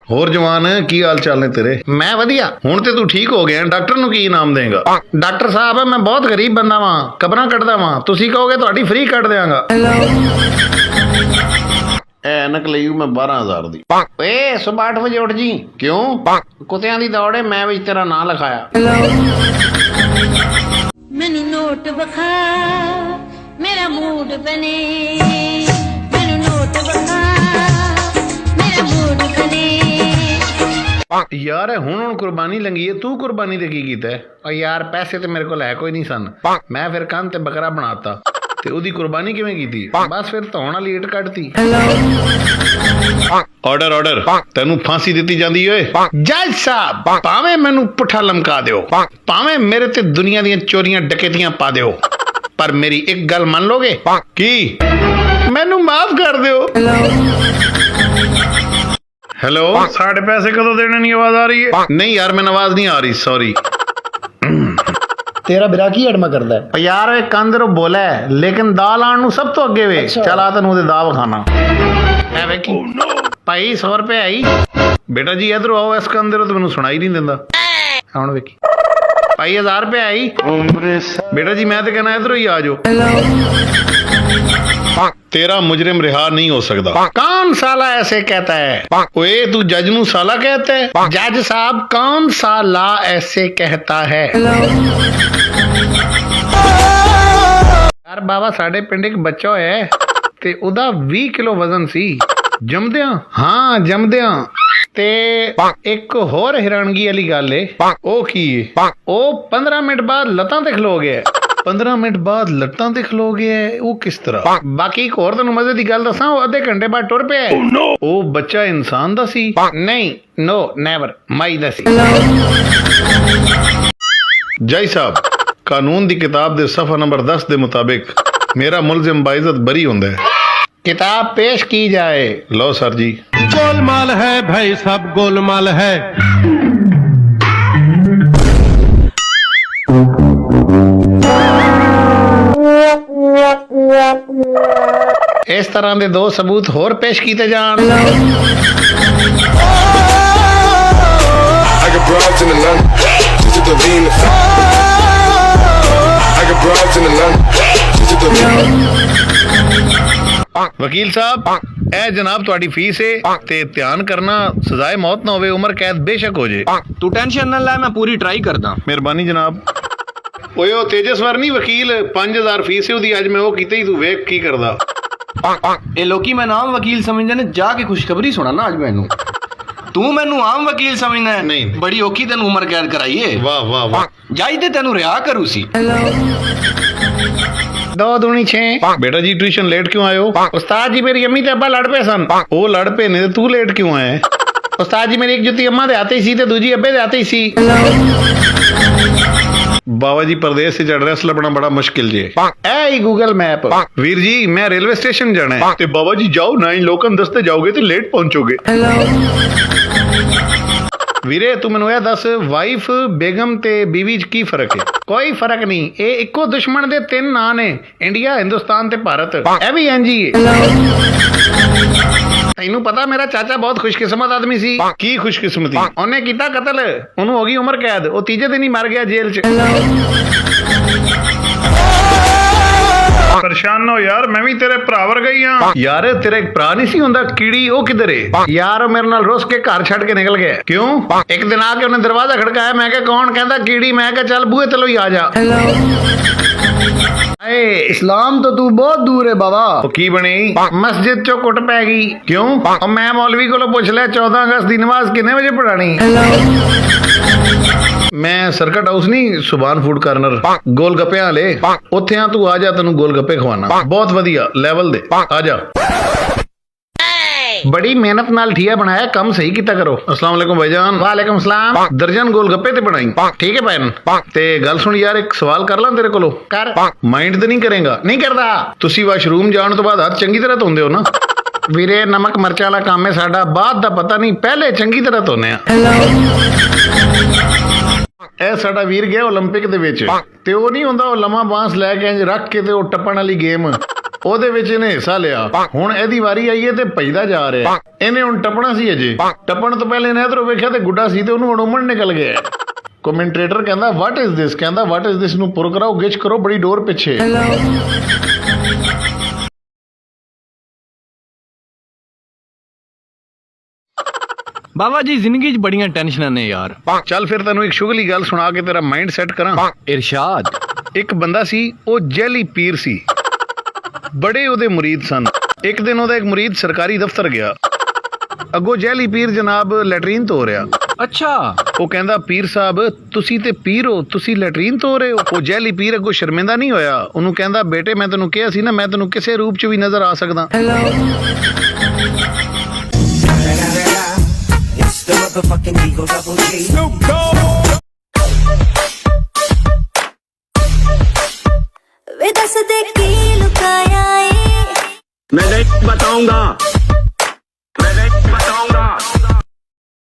ਹੋਰ ਜਵਾਨ ਕੀ ਹਾਲ ਚਾਲ ਨੇ ਤੇਰੇ? ਮੈਂ ਵਧੀਆ। ਹੁਣ ਤੇ ਤੂੰ ਠੀਕ ਹੋ ਗਿਆ, ਡਾਕਟਰ ਨੂੰ ਕੀ ਇਨਾਮ ਦੇਂਗਾ? ਡਾਕਟਰ ਸਾਹਿਬ ਮੈਂ ਬਹੁਤ ਗਰੀਬ ਬੰਦਾ ਵਾਂ, ਕਬਰਾਂ ਕੱਢਦਾ ਵਾਂ, ਤੁਸੀਂ ਕਹੋਗੇ ਤੁਹਾਡੀ ਫ੍ਰੀ ਕੱਢ ਦਿਆਂਗਾ। ਐ ਐਨਕ ਲਈ ਮੈਂ 12,000 ਦੀ। ਓਏ ਸੁਬਹ 8 ਵਜੇ ਉੱਠ ਜੀ। ਕਿਉਂ? ਕੁੱਤਿਆਂ ਦੀ ਦੌੜ ਏ, ਮੈਂ ਵਿੱਚ ਤੇਰਾ ਨਾਂ ਲਿਖਾਇਆ। ਮੈਨੂੰ ਨੋਟ ਵਿਖਾ ਮੇਰਾ ਮੂਡ ਬਣੇ, ਮੈਨੂੰ ਨੋਟ ਵਿਖਾ ਮੇਰਾ ਮੂਡ ਬਣੇ। ਯਾਰ ਹੁਣ ਕੁਰਬਾਨੀ ਲੰਗੀ ਏ, ਤੂੰ ਕੁਰਬਾਨੀ ਤੇ ਕੀ ਕੀਤਾ ਹੈ? ਓ ਯਾਰ ਪੈਸੇ ਤੇ ਮੇਰੇ ਕੋਲ ਹੈ ਕੋਈ ਨਹੀਂ ਸਨ, ਮੈਂ ਫਿਰ ਕੰਨ ਤੇ ਬੱਕਰਾ ਬਣਾਤਾ ਤੇ ਉਹਦੀ ਕੁਰਬਾਨੀ ਕਿਵੇਂ ਕੀਤੀ? ਬਸ ਫਿਰ ਧੌਣ ਵਾਲੀ ਇੱਟ ਕੱਢਤੀ। ਆਰਡਰ ਤੈਨੂੰ ਫਾਂਸੀ ਦਿੱਤੀ ਜਾਂਦੀ ਓਏ। ਜੱਜ ਸਾਹਿਬ ਭਾਵੇਂ ਮੈਨੂੰ ਪੁੱਠਾ ਲਮਕਾ ਦਿਓ, ਭਾਵੇਂ ਮੇਰੇ ਤੇ ਦੁਨੀਆ ਦੀਆਂ ਚੋਰੀਆਂ ਡਕੈਤੀਆਂ ਪਾ ਦਿਓ, ਪਰ ਮੇਰੀ ਇੱਕ ਗੱਲ ਮੰਨ ਲੋਗੇ? ਕੀ? ਮੈਨੂੰ ਮਾਫ ਕਰ ਦਿਓ। ਹੈਲੋ, ਸਾਡੇ ਪੈਸੇ ਕਦੋਂ ਦੇਣੇ? ਨਹੀਂ ਆਵਾਜ਼ ਆ ਰਹੀ ਹੈ? ਨਹੀਂ ਯਾਰ ਮੈਨੂੰ ਆਵਾਜ਼ ਨਹੀਂ ਆ ਰਹੀ, ਸੌਰੀ। ਤੇਰਾ ਬਿਰਾ ਕੀ ਅੜਮਾ ਕਰਦਾ ਹੈ? ਓ ਯਾਰ ਇਹ ਕੰਦਰ ਬੋਲਾ ਹੈ, ਲੇਕਿਨ ਦਾਲ ਆਣ ਨੂੰ ਸਭ ਤੋਂ ਅੱਗੇ ਵੇ। ਚੱਲ ਆ ਤੈਨੂੰ ਉਹਦੇ ਦਾ ਵਿਖਾਣਾ। ਐ ਵੇਖੀ ਭਾਈ 100 ਰੁਪਏ ਆਈ। ਬੇਟਾ ਜੀ ਇਧਰੋਂ ਆਓ, ਇਸ ਕੰਦਰ ਤੋਂ ਮੈਨੂੰ ਸੁਣਾਈ ਨਹੀਂ ਦਿੰਦਾ। ਹੁਣ ਵੇਖੀ ਭਾਈ 1000 ਰੁਪਏ ਆਈ। ਬੇਟਾ ਜੀ ਮੈਂ ਤੇ कहना ਇਧਰੋਂ ਹੀ ਆ ਜਾਓ। तेरा मुजरिम रिहा नहीं हो सकता। कौन साला ऐसे कहता है? ओए तू जज नू साला कहता है? जज साहब कौन सा ला ऐसे कहता है? यार बाबा साढ़े पिंड एक बच्चा है ते उदा 20 किलो वजन सी जमदियां। हाँ जमदियां। ते एक होर हैरानगी वाली गल है। ओ की है? ओ 15 मिनट बाद लतां ते खलो गया। 15 मिनट बाद लट्टां ते खलो गया है? वो किस तरह? बाकी एक होर तैनूं मजे दी गल दसां, ओ आधे घंटे बाद टुर पिया है। ओ बच्चा इंसान दा सी? नहीं, नो नेवर, माई दा सी। जय साहब, कानून दी किताब दे सफा नंबर 10 दे मुताबिक मेरा मुलजिम बाइज्जत बरी हुंदा है। किताब पेश की जाए। लो सर जी। गोलमाल है भाई, सब गोलमाल है। इस तरह के 2 सबूत होर पेश किए जान। वकील साहब, ए जनाब तुहाडी फीस है ते ध्यान करना सजाए मौत ना होवे, उम्र कैद बेशक हो जाए। तू टेंशन ना ले, मैं पूरी ट्राई करदा। मेहरबानी जनाब। ओए ओ तेजस्वर नहीं वकील, 5000 फीस है ਉਹਦੀ, ਅੱਜ ਮੈਂ ਉਹ ਕੀਤੀ ਤੂੰ ਵੇਖ ਕੀ ਕਰਦਾ। ਇਹ ਲੋਕੀ ਮੈਂ ਆਮ ਵਕੀਲ ਸਮਝਦੇ ਨੇ, ਜਾ ਕੇ ਖੁਸ਼ਖਬਰੀ ਸੁਣਾ ਨਾ ਅੱਜ ਮੈਨੂੰ। ਤੂੰ ਮੈਨੂੰ ਆਮ ਵਕੀਲ ਸਮਝਦਾ ਹੈ? ਨਹੀਂ। ਬੜੀ ਔਖੀ ਤੈਨੂੰ ਉਮਰ ਕੈਦ ਕਰਾਈਏ। ਵਾਹ ਵਾਹ ਵਾਹ। ਜਾਈ ਤੇ ਤੈਨੂੰ ਰਿਹਾ ਕਰੂ ਸੀ। 2 दूनी 6। बेटा जी ट्यूशन लेट क्यों आए हो? उस्ताद जी मेरी अम्मी ते अब्बा लड़ पे सन। ओ लड़ पे ने, तू लेट क्यों आया है? उस्ताद जी मेरी एक जुत्ती अम्मा दे आते ही सी ते दूजी अब्बे दे आते ही सी। बाबा जी परदेस से एड्रेस लभना बड़ा मुश्किल जे। ऐ ही गूगल मैप। वीर जी मैं रेलवे स्टेशन जाना है ते बाबा जी जाओ ना, लोकन दस्ते जाओगे तो लेट पहुंचोगे। ਵੀਰੇ ਤੂੰ ਮੈਨੂੰ ਇਹ ਦੱਸ, ਵਾਈਫ ਬੇਗਮ ਤੇ ਬੀਵੀ 'ਚ ਕੀ ਫਰਕ ਹੈ? ਕੋਈ ਫਰਕ ਨਹੀਂ, ਇਹ ਇੱਕੋ ਦੁਸ਼ਮਣ ਦੇ 3 ਨਾਂ ਨੇ, ਇੰਡੀਆ, ਹਿੰਦੁਸਤਾਨ ਤੇ ਭਾਰਤ। ਇਹ ਵੀ ਇੰਜ ਹੀ ਹੈ। ਤੈਨੂੰ ਪਤਾ ਮੇਰਾ ਚਾਚਾ ਬਹੁਤ ਖੁਸ਼ਕਿਸਮਤ ਆਦਮੀ ਸੀ। की खुशकिस्मती? ਉਹਨੇ ਕੀਤਾ ਕਤਲ, ਉਹਨੂੰ ਹੋ ਗਈ ਉਮਰ ਕੈਦ, ਉਹ ਤੀਜੇ ਦਿਨ ਹੀ ਮਰ ਗਿਆ ਜੇਲ੍ਹ 'ਚ। परेशान हो यार, मैं भी तेरे भरा वर्गा ही हां। यार तेरा एक भरा नहीं सी हुंदा कीड़ी, ओ किधर है? ਯਾਰ ਉਹ ਮੇਰੇ ਨਾਲ ਰੁੱਸ ਕੇ ਘਰ ਛੱਡ ਕੇ ਨਿਕਲ ਗਿਆ। क्यों? ਇੱਕ ਦਿਨ ਆ ਕੇ ਉਹਨੇ ਦਰਵਾਜ਼ਾ ਖੜਕਾਇਆ, ਮੈਂ ਕਿਹਾ ਕੌਣ? ਕਹਿੰਦਾ ਕੀੜੀ। ਮੈਂ ਕਿਹਾ ਚੱਲ ਬੂਹੇ ਤਲੋਂ ਹੀ ਆ ਜਾ। ਏ इस्लाम तो तू बहुत दूर है बाबा। ओ की बने? ਮਸਜਿਦ 'ਚੋਂ ਕੁੱਟ ਪੈ ਗਈ। क्यों? ਉਹ ਮੈਂ ਮੌਲਵੀ ਕੋਲੋਂ ਪੁੱਛ ਲਿਆ 14 ਅਗਸਤ ਦੀ ਨਮਾਜ਼ ਕਿੰਨੇ ਵਜੇ ਪੜਾਣੀ? मैं सर्किट हाउस नहीं, सुभान फूड कार्नर गोलगप्पे वाले, उत्थे आ, तू आ जा, तेनू गोलगप्पे खवाना बहुत वधिया लेवल दे। आ जा। बड़ी मेहनत नाल ठिया बनाया, कम सही किता करो। अस्सलाम वालेकुम भाईजान। वालेकुम सलाम। दर्जन गोलगप्पे ते बनाई। ठीक है भैन। ते गल सुन यार, एक सवाल कर ला तेरे कोलों। कर। माइंड ते नहीं करेगा? नहीं करदा। तुसी वाशरूम जाण तो बाद हथ चंगी तरह धोंदे हो ना? ਵੀਰੇ ਨਮਕ ਮਿਰਚਾਂ ਵਾਲਾ ਕੰਮ ਹੈ ਸਾਡਾ, ਬਾਅਦ ਦਾ ਪਤਾ ਨਹੀਂ, ਪਹਿਲੇ ਚੰਗੀ ਤਰ੍ਹਾਂ ਧੋਨੇ ਆ। ਇਹ ਸਾਡਾ ਵੀਰ ਗਿਆ 올림픽 ਦੇ ਵਿੱਚ ਤੇ ਉਹ ਨਹੀਂ ਹੁੰਦਾ, ਉਹ ਲੰਮਾ ਬਾਂਸ ਲੈ ਕੇ ਇੰਜ ਰੱਖ ਕੇ ਤੇ ਉਹ ਟੱਪਣ ਵਾਲੀ ਗੇਮ, ਉਹਦੇ ਵਿੱਚ ਇਹਨੇ ਹਿੱਸਾ ਲਿਆ। ਹੁਣ ਇਹਦੀ ਵਾਰੀ ਆਈ ਹੈ ਤੇ ਭੱਜਦਾ ਜਾ ਰਿਹਾ। ਇਹਨੇ ਹੁਣ ਟੱਪਣਾ ਸੀ ਅਜੇ। ਟੱਪਣ ਤੋਂ ਪਹਿਲੇ ਇਹਨੇ ਇਧਰੋਂ ਵੇਖਿਆ ਤੇ ਗੁੱਡਾ ਸੀ ਤੇ ਉਹਨੂੰ ਉਡੁੰਮਣ ਨਿਕਲ ਗਿਆ। ਕਮੈਂਟੇਟਰ ਕਹਿੰਦਾ ਵਾਟ ਇਜ਼ ਦਿਸ, ਕਹਿੰਦਾ ਵਾਟ ਇਜ਼ ਦਿਸ ਨੂੰ ਪੁਰ ਕਰਾਓ, ਗਿਚ ਕਰੋ ਬੜੀ ਡੋਰ ਪਿੱਛੇ। ਬਾਬਾ ਜੀ ਜ਼ਿੰਦਗੀ 'ਚ ਬੜੀਆਂ ਟੈਨਸ਼ਨਾਂ ਨੇ ਯਾਰ। ਚੱਲ ਫਿਰ ਤੈਨੂੰ ਇੱਕ ਸ਼ੁਗਲੀ ਗੱਲ ਸੁਣਾ ਕੇ ਤੇਰਾ ਮਾਈਂਡ ਸੈੱਟ ਕਰਾਂ। ਇਰਸ਼ਾਦ। ਇੱਕ ਬੰਦਾ ਸੀ, ਉਹ ਜੈਲੀ ਪੀਰ ਸੀ, ਬੜੇ ਉਹਦੇ ਮੁਰੀਦ ਸਨ। ਇੱਕ ਦਿਨ ਉਹਦਾ ਇੱਕ ਮੁਰੀਦ ਸਰਕਾਰੀ ਦਫ਼ਤਰ ਗਿਆ। ਅੱਗੋਂ ਜੈਲੀ ਪੀਰ ਜਨਾਬ ਲੈਟਰੀਨ ਧੋ ਰਿਹਾ। ਅੱਛਾ। ਉਹ ਕਹਿੰਦਾ ਪੀਰ ਸਾਹਿਬ ਤੁਸੀਂ ਤੇ ਪੀਰ ਹੋ, ਤੁਸੀਂ ਲੈਟਰੀਨ ਧੋ ਰਹੇ ਹੋ? ਉਹ ਜੈਲੀ ਪੀਰ ਅੱਗੋਂ ਸ਼ਰਮਿੰਦਾ ਨਹੀਂ ਹੋਇਆ। ਉਹਨੂੰ ਕਹਿੰਦਾ ਬੇਟੇ ਮੈਂ ਤੈਨੂੰ ਕਿਹਾ ਸੀ ਨਾ ਮੈਂ ਤੈਨੂੰ ਕਿਸੇ ਰੂਪ 'ਚ ਵੀ ਨਜ਼ਰ ਆ ਸਕਦਾ। वे दस दे की लुकाया है मैं नहीं बताऊंगा।